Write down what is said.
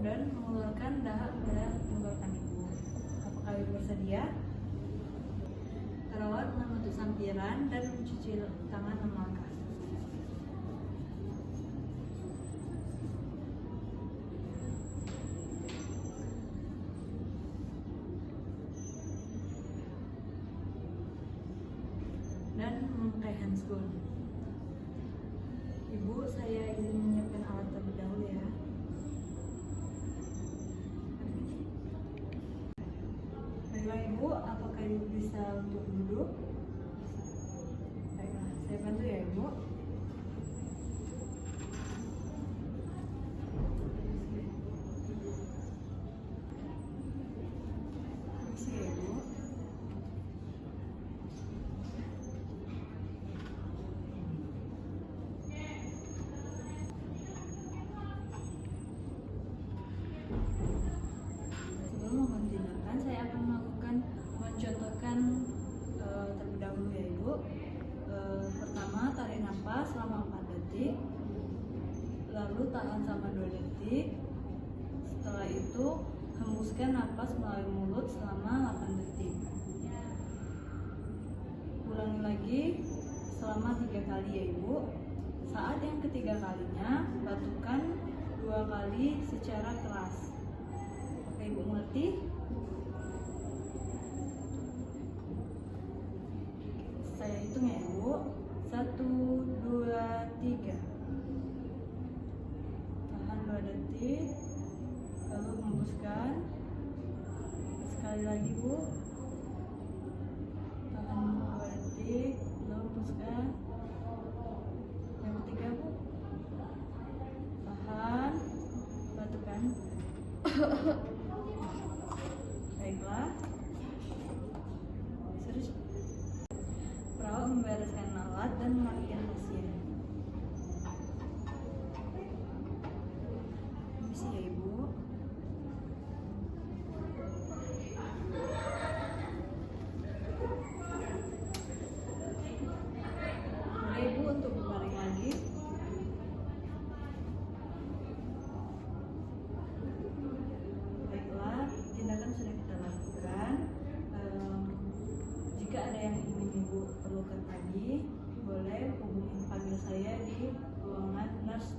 dan mengeluarkan dahak pada tenggorokan ibu. Apakah ibu bersedia? Perawat membentuk sampiran dan mencuci tangan 6 langkah. Dan memakai handscoon. Ibu, saya izin menyiapkan alat terlebih dahulu ya. Baiklah Ibu, apakah Ibu bisa untuk duduk? Baiklah, saya bantu ya Ibu. Permisi ya Ibu. Sebelum melakukan tindakan, saya akan mencontohkan terlebih dahulu ya Ibu. Pertama, tarik nafas selama 4 detik, lalu tahan selama 2 detik. Setelah itu, hembuskan nafas melalui mulut selama 8 detik. Ulangi lagi selama 3 kali ya Ibu. Saat yang ketiga kalinya, batukkan 2 kali secara keras. Oke, Ibu mengerti? Saya hitung ya Ibu. 1, 2, 3. Tahan 2 detik, lalu hembuskan. Sekali lagi Bu. Tahan 2 detik, lalu hembuskan. Yang ketiga Bu. Tahan, batukkan. Baiklah. Serius. Perawat membereskan alat dan memandikan pasien. Permisi ya Ibu. Boleh Ibu untuk berbaring lagi. Baiklah, tindakan sudah kita lakukan. Jika ada yang ingin Ibu perlukan lagi, boleh panggil saya di ruangan nurse